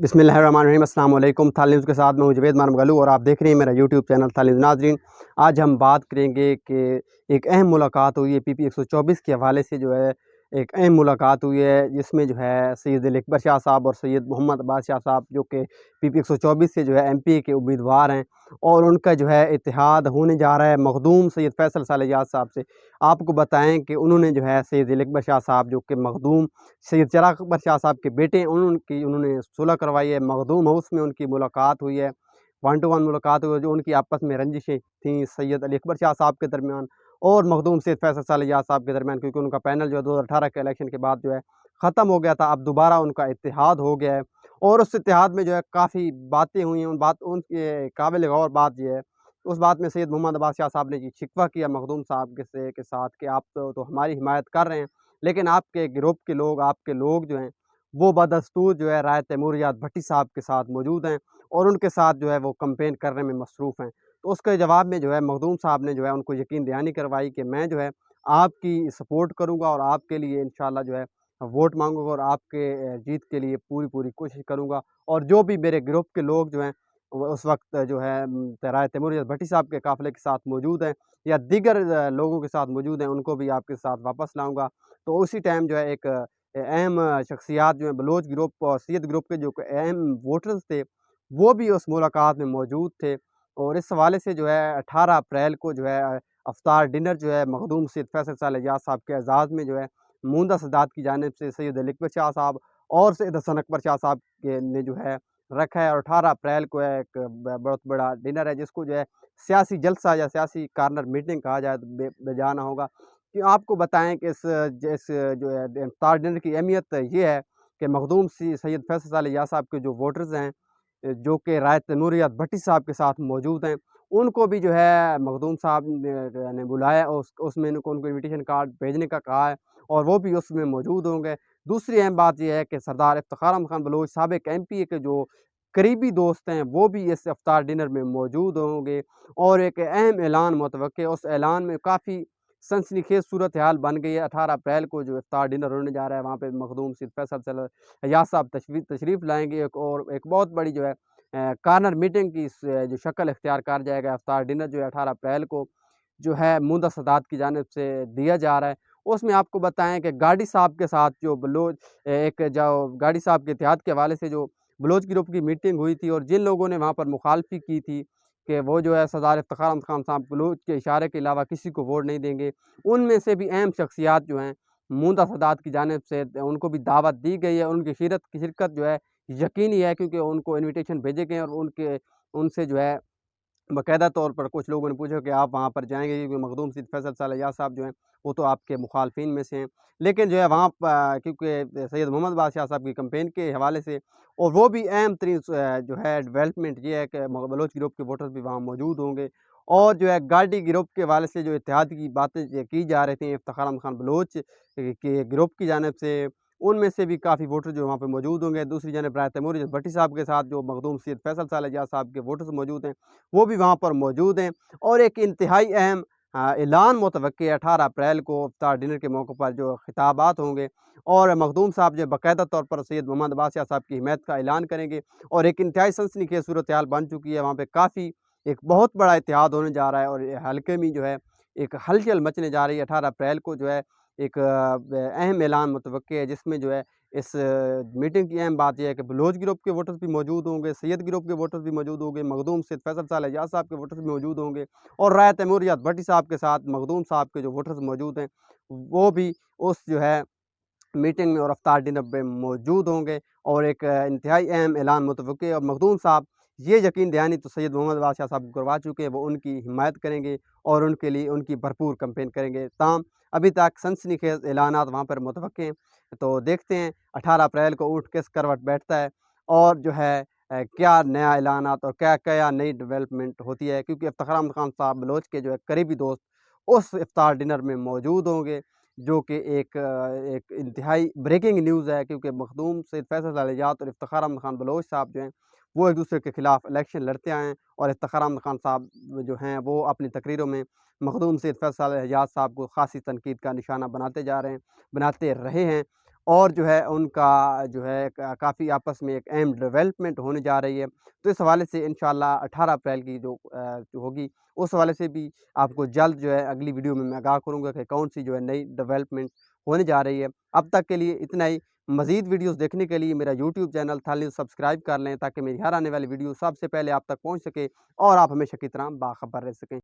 बिस्मिल्लाहिर्रहमानिर्रहीम। अस्सलाम वालेकुम। थाल न्यूज़ के साथ मैं हूं जुवैद मानमगलू और आप देख रहे हैं मेरा यूट्यूब चैनल थाल न्यूज़। नाज़रीन, आज हम बात करेंगे कि एक अहम मुलाकात हुई है PP 124 के हवाले से। जो है एक अहम मुलाकात हुई है जिसमें जो है सैयद अली अकबर शाह साहब और सैयद मोहम्मद अब्बास शाह साहब, जो कि PP 124 से जो है MP के उम्मीदवार हैं, और उनका जो है इत्तेहाद होने जा रहा है मखदूम सैयद फैसल सालेजाद साहब से। आपको बताएं कि उन्होंने जो है सैयद अली अकबर शाह साहब, जो कि मखदूम सैयद चिराग अकबर शाह साहब के बेटे हैं, उन्होंने सुलह करवाई है। मखदूम हाउस में उनकी मुलाकात हुई है, 1 टू 1 मुलाकात हुई है। जो उनकी आपस में रंजिशें थीं सैयद अली अकबर शाह साहब के दरमियान और मखदूम सैयद फैसल सालेजाद साहब के दरमियान, क्योंकि उनका पैनल जो है 2018 के इलेक्शन के बाद जो है ख़त्म हो गया था। अब दोबारा उनका इत्तेहाद हो गया है और उस इत्तेहाद में जो है काफ़ी बातें हुई हैं। उनके काबिल गौर बात ये है, उस बात में सैयद मोहम्मद अब्बास शाह साहब ने जी शिकवा किया मखदूम साहब के साथ कि आप तो हमारी हिमायत कर रहे हैं, लेकिन आपके ग्रुप के लोग, आपके लोग जो हैं वो बदस्तूर जो है राय तैमूरियात भट्टी साहब के साथ मौजूद हैं और उनके साथ जो है वो कैंपेन करने में मसरूफ़ हैं। तो उसके जवाब में जो है मखदूम साहब ने जो है उनको यकीन दहानी करवाई कि मैं जो है आपकी सपोर्ट करूँगा और आपके लिए इंशाअल्लाह जो है वोट मांगूंगा और आपके जीत के लिए पूरी पूरी कोशिश करूँगा। और जो भी मेरे ग्रुप के लोग जो हैं वो उस वक्त जो है राय तैमूरियात भट्टी साहब के काफ़िले के साथ मौजूद हैं या दीगर लोगों के साथ मौजूद हैं, उनको भी आपके साथ वापस लाऊँगा। तो उसी टाइम जो है एक अहम शख्सियात जो हैं बलोच ग्रुप और सैयद ग्रुप के जो अहम वोटर्स थे, वो भी उस मुलाकात में मौजूद थे। और इस हवाले से जो है 18 अप्रैल को जो है अफ्तार डिनर जो है मखदूम सैयद फैसल सालेजाद साहब के एजाज़ में जो है मूंदा सदात की जानिब से सैयद अली अकबर शाह साहब और सैयद हसन अकबर शाह साहब के ने जो है रखा है। और 18 अप्रैल को है एक बहुत बड़ा डिनर है, जिसको जो है सियासी जलसा या सियासी कार्नर मीटिंग कहा जाए तो बेजाना होगा। कि आपको बताएं कि इस जो है इफ्तार डिनर की अहमियत ये है कि मखदूम सैयद फैसल सालेजाद साहब के जो वोटर्स हैं, जो कि राय तैमूरियात भट्टी साहब के साथ मौजूद हैं, उनको भी जो है मखदूम साहब ने बुलाया और उसमें उनको इनविटेशन कार्ड भेजने का कहा है और वो भी उसमें मौजूद होंगे। दूसरी अहम बात यह है कि सरदार इफ्तिखार अहमद खान बलोच साबिक MP के जो करीबी दोस्त हैं, वो भी इस इफ्तार डिनर में मौजूद होंगे और एक अहम ऐलान मुतवक्के। उस ऐलान में काफ़ी सनसनीखेज़ सूरत हाल बन गई है। 18 अप्रैल को जो इफ्तार डिनर होने जा रहा है, वहाँ पे मखदूम सैयद फैसल याद साहब तशरीफ़ लाएँगे और एक बहुत बड़ी जो है कार्नर मीटिंग की जो शक्ल इख्तियार कर जाएगा। इफ्तार डिनर जो है 18 अप्रैल को जो है मुंदा सदात की जानिब से दिया जा रहा है। उसमें आपको बताएँ कि गाड़ी साहब के साथ जो बलोच एक जो गाड़ी साहब के इत्तेहाद के हवाले से जो बलोच ग्रुप की मीटिंग हुई थी और जिन लोगों ने वहाँ पर मुखालफी की थी कि वो जो है सरदार इफ्तिखार अहमद खान साहब बलूच के इशारे के अलावा किसी को वोट नहीं देंगे, उनमें से भी अहम शख्सियात जो हैं मूंदा सदात की जानिब से उनको भी दावत दी गई है। उनकी शिरकत जो है यकीनी है, क्योंकि उनको इनविटेशन भेजे गए हैं और उनसे जो है बाकायदा तौर पर कुछ लोगों ने पूछा कि आप वहाँ पर जाएँगे, क्योंकि मखदूम सैयद फैसल सालेजाद साहब जो हैं वो तो आपके मुखालफिन में से हैं। लेकिन जो है वहाँ क्योंकि सैयद मोहम्मद अब्बास शाह साहब की कैंपेन के हवाले से और वो भी अहम तरीन जो है डेवलपमेंट ये है कि बलोच ग्रुप के वोटर्स भी वहाँ मौजूद होंगे। और जो है गाड़ी ग्रुप के हवाले से जो इत्तेहाद की बातें की जा रही थी इफ्तिखार अहमद खान बलोच के ग्रुप की जानिब से, उनमें से भी काफ़ी वोटर जो वहाँ पे मौजूद होंगे। दूसरी जानब राय तैमूरियात भट्टी साहब के साथ जो मखदूम सैयद फैसल सालेजाद साहब के वोटर्स मौजूद हैं, वो भी वहाँ पर मौजूद हैं। और एक इंतहाई अहम ऐलान मुतवक्के 18 अप्रैल को इफ्तार डिनर के मौके पर जो खिताबात होंगे और मखदूम साहब जो बाकायदा तौर पर सैयद मोहम्मद अब्बास शाह साहब की हिमायत का ऐलान करेंगे। और एक इंतहाई सनसनीखेज़ सूरत हाल बन चुकी है, वहाँ पे काफ़ी एक बहुत बड़ा इत्तेहाद होने जा रहा है और हल्के में जो है एक हलचल मचने जा रही है। 18 अप्रैल को जो है एक अहम ऐलान मुतवक्के है, जिसमें जो है इस मीटिंग की अहम बात यह है कि बलोच ग्रुप के वोटर्स भी मौजूद होंगे, सैयद ग्रुप के वोटर्स भी मौजूद होंगे, मखदूम सैयद फैसल सालेजाद साहब के वोटर्स भी मौजूद होंगे और राय तैमूरियात भट्टी साहब के साथ मखदूम साहब के जो वोटर्स मौजूद हैं, वो भी उस जो है मीटिंग में और अफ्तार डिनर पे मौजूद होंगे। और एक इंतहाई अहम ऐलान मुतवक्के और मखदूम साहब ये यकीन दहानी तो सैयद मोहम्मद अब्बास शाह साहब को करवा चुके हैं, वो उनकी हिमायत करेंगे और उनके लिए उनकी भरपूर कैंपेन करेंगे। ताहम अभी तक सनसनीखेज़ ऐलानात वहाँ पर मुतवक्के हैं, तो देखते हैं 18 अप्रैल को ऊँट किस करवट बैठता है और जो है क्या नया ऐलानात और क्या क्या नई डेवलपमेंट होती है, क्योंकि इफ्तिखार अहमद खान साहब बलोच के जो है करीबी दोस्त उस इफ्तार डिनर में मौजूद होंगे, जो कि एक इंतहाई ब्रेकिंग न्यूज़ है। क्योंकि मखदूम सैयद फैसल सालेजाद और इफ्तिखार अहमद खान बलोच साहब जो हैं वो एक दूसरे के खिलाफ इलेक्शन लड़ते आए हैं और इफ्तिखार अहमद खान साहब जो हैं वो अपनी तकरीरों में मखदूम सैयद फैसल सालेजाद साहब को ख़ासी तनकीद का निशाना बनाते रहे हैं। اور جو ہے ان کا جو ہے کافی آپس میں ایک اہم ڈیولپمنٹ ہونے جا رہی ہے۔ تو اس حوالے سے انشاءاللہ 18 اپریل کی جو ہوگی اس حوالے سے بھی آپ کو جلد جو ہے اگلی ویڈیو میں آگاہ کروں گا کہ کون سی جو ہے نئی ڈیولپمنٹ ہونے جا رہی ہے۔ اب تک کے لیے اتنا ہی۔ مزید ویڈیوز دیکھنے کے لیے میرا یوٹیوب چینل تھال نیوز سبسکرائب کر لیں تاکہ میری ہر آنے والی ویڈیو سب سے پہلے آپ تک پہنچ سکے اور آپ ہمیشہ کی طرح باخبر رہ سکیں۔